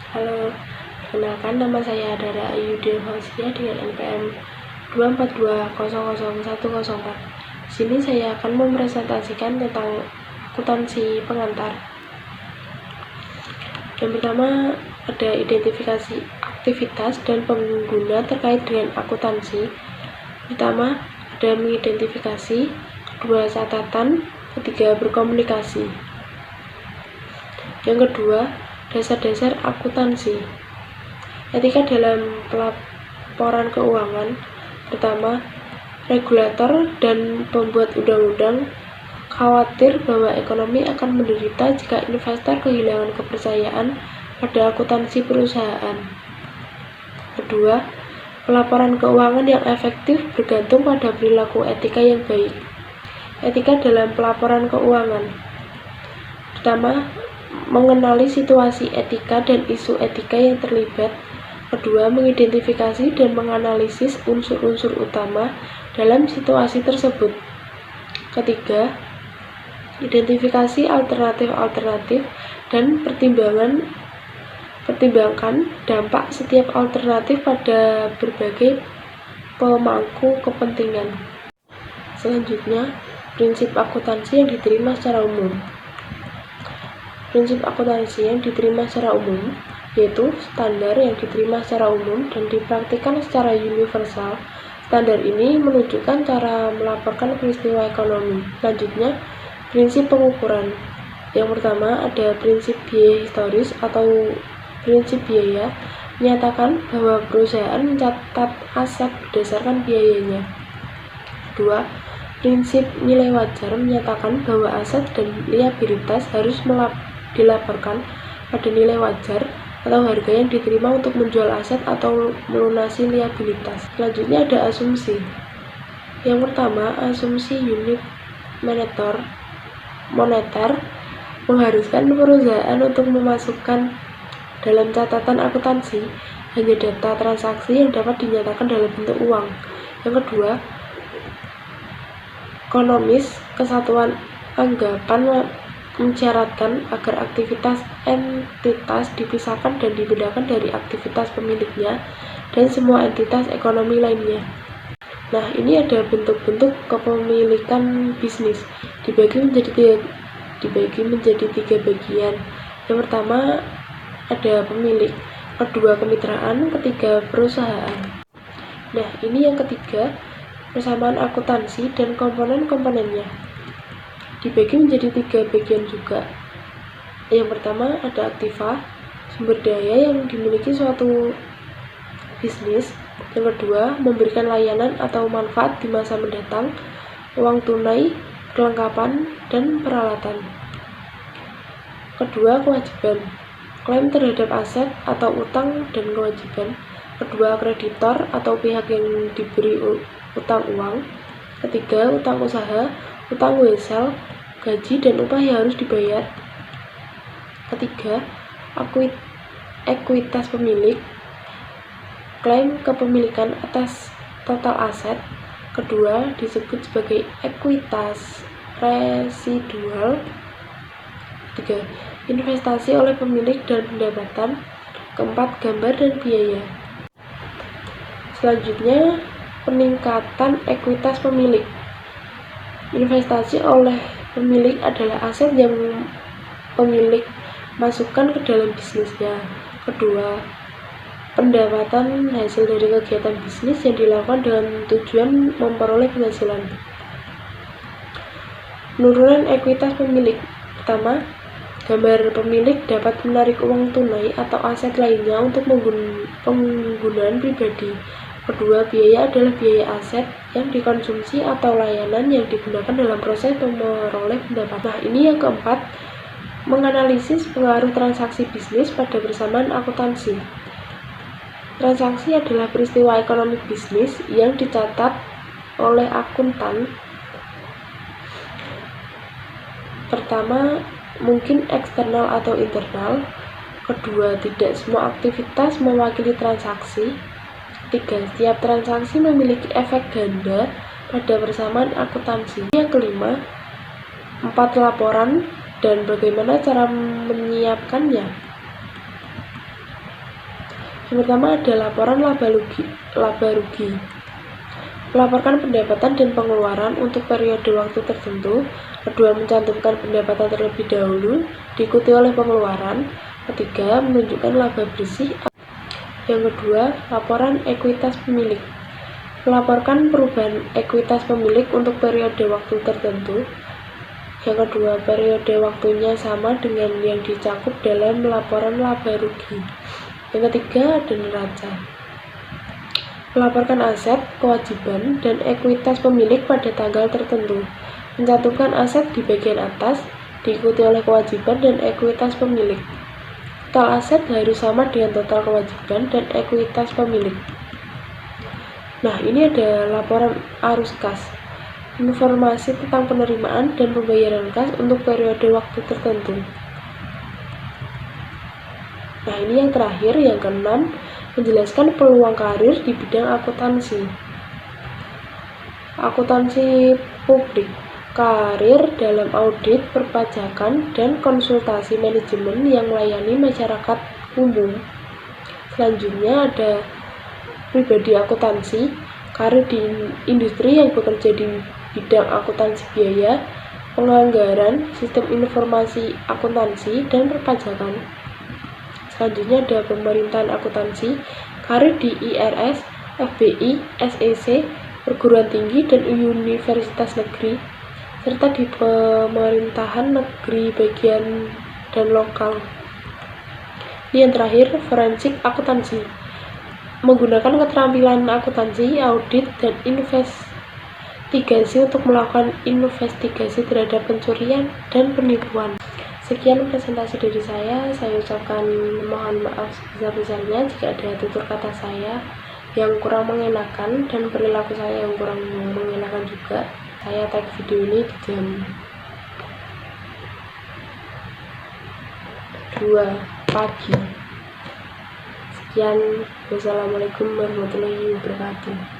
Halo, perkenalkan nama saya Dara Ayudin Hausia dengan NPM 242000104. Di sini saya akan mempresentasikan tentang akuntansi pengantar. Yang pertama ada identifikasi aktivitas dan pengguna terkait dengan akuntansi. Pertama ada mengidentifikasi, kedua catatan, ketiga berkomunikasi. Yang kedua, dasar-dasar akuntansi. Etika dalam pelaporan keuangan. Pertama, regulator dan pembuat undang-undang khawatir bahwa ekonomi akan menderita jika investor kehilangan kepercayaan pada akuntansi perusahaan. Kedua, pelaporan keuangan yang efektif bergantung pada perilaku etika yang baik. Etika dalam pelaporan keuangan. Pertama, mengenali situasi etika dan isu etika yang terlibat. Kedua, mengidentifikasi dan menganalisis unsur-unsur utama dalam situasi tersebut. Ketiga, identifikasi alternatif-alternatif dan pertimbangkan dampak setiap alternatif pada berbagai pemangku kepentingan. Selanjutnya, prinsip akuntansi yang diterima secara umum. Prinsip akuntansi yang diterima secara umum yaitu standar yang diterima secara umum dan dipraktikkan secara universal. Standar ini menunjukkan cara melaporkan peristiwa ekonomi. Selanjutnya, prinsip pengukuran. Yang pertama ada prinsip biaya historis atau prinsip biaya, menyatakan bahwa perusahaan mencatat aset berdasarkan biayanya. Kedua, prinsip nilai wajar menyatakan bahwa aset dan liabilitas harus dilaporkan pada nilai wajar atau harga yang diterima untuk menjual aset atau melunasi liabilitas. Selanjutnya ada asumsi. Yang pertama, asumsi unit moneter mengharuskan perusahaan untuk memasukkan dalam catatan akuntansi hanya data transaksi yang dapat dinyatakan dalam bentuk uang. Yang kedua, ekonomis kesatuan anggapan mensyaratkan agar aktivitas entitas dipisahkan dan dibedakan dari aktivitas pemiliknya dan semua entitas ekonomi lainnya. Nah, ini ada bentuk-bentuk kepemilikan bisnis dibagi menjadi tiga bagian. Yang pertama ada pemilik, kedua kemitraan, ketiga perusahaan. Nah, ini yang ketiga, persamaan akuntansi dan komponen-komponennya dibagi menjadi tiga bagian juga. Yang pertama ada aktiva, sumber daya yang dimiliki suatu bisnis. Yang kedua, memberikan layanan atau manfaat di masa mendatang, uang tunai, perlengkapan, dan peralatan. Kedua, kewajiban, klaim terhadap aset atau utang dan kewajiban. Kedua, kreditor atau pihak yang diberi utang uang. Ketiga, utang usaha, utang wesel, gaji dan upah yang harus dibayar. Ketiga, ekuitas pemilik, klaim kepemilikan atas total aset. Kedua, disebut sebagai ekuitas residual. Ketiga, investasi oleh pemilik dan pendapatan. Keempat, gambar dan biaya. Selanjutnya, peningkatan ekuitas pemilik. Investasi oleh pemilik adalah aset yang pemilik masukkan ke dalam bisnisnya. Kedua, pendapatan hasil dari kegiatan bisnis yang dilakukan dengan tujuan memperoleh penghasilan. Penurunan ekuitas pemilik. Pertama, gambar pemilik dapat menarik uang tunai atau aset lainnya untuk penggunaan pribadi. Kedua, biaya adalah biaya aset yang dikonsumsi atau layanan yang digunakan dalam proses memperoleh pendapatan. Nah, ini yang keempat, menganalisis pengaruh transaksi bisnis pada persamaan akuntansi. Transaksi adalah peristiwa ekonomi bisnis yang dicatat oleh akuntan. Pertama, mungkin eksternal atau internal. Kedua, tidak semua aktivitas mewakili transaksi. Ketiga, setiap transaksi memiliki efek ganda pada persamaan akuntansi. Yang kelima, 4 laporan dan bagaimana cara menyiapkannya. Yang pertama ada laporan laba rugi. Melaporkan pendapatan dan pengeluaran untuk periode waktu tertentu. Kedua, mencantumkan pendapatan terlebih dahulu, diikuti oleh pengeluaran. Ketiga, menunjukkan laba bersih. Yang kedua, laporan ekuitas pemilik. Melaporkan perubahan ekuitas pemilik untuk periode waktu tertentu. Yang kedua, periode waktunya sama dengan yang dicakup dalam laporan laba rugi. Yang ketiga, ada neraca. Melaporkan aset, kewajiban, dan ekuitas pemilik pada tanggal tertentu. Mencantumkan aset di bagian atas, diikuti oleh kewajiban dan ekuitas pemilik. Total aset harus sama dengan total kewajiban dan ekuitas pemilik. Nah, ini ada laporan arus kas. Informasi tentang penerimaan dan pembayaran kas untuk periode waktu tertentu. Nah, ini yang terakhir, yang keenam, menjelaskan peluang karir di bidang akuntansi. Akuntansi publik, karir dalam audit, perpajakan, dan konsultasi manajemen yang melayani masyarakat umum. Selanjutnya ada pribadi akuntansi, karir di industri yang bekerja di bidang akuntansi biaya, penganggaran, sistem informasi akuntansi, dan perpajakan. Selanjutnya ada pemerintahan akuntansi, karir di IRS, FBI, SEC, perguruan tinggi, dan universitas negeri, serta di pemerintahan negeri bagian dan lokal. Ini yang terakhir, forensik akuntansi. Menggunakan keterampilan akuntansi, audit, dan investigasi untuk melakukan investigasi terhadap pencurian dan penipuan. Sekian presentasi dari saya ucapkan mohon maaf sebesar-besarnya jika ada tutur kata saya yang kurang mengenakan dan perilaku saya yang kurang mengenakan juga. Saya tag video ini di jam 2 pagi. Sekian, wassalamualaikum warahmatullahi wabarakatuh.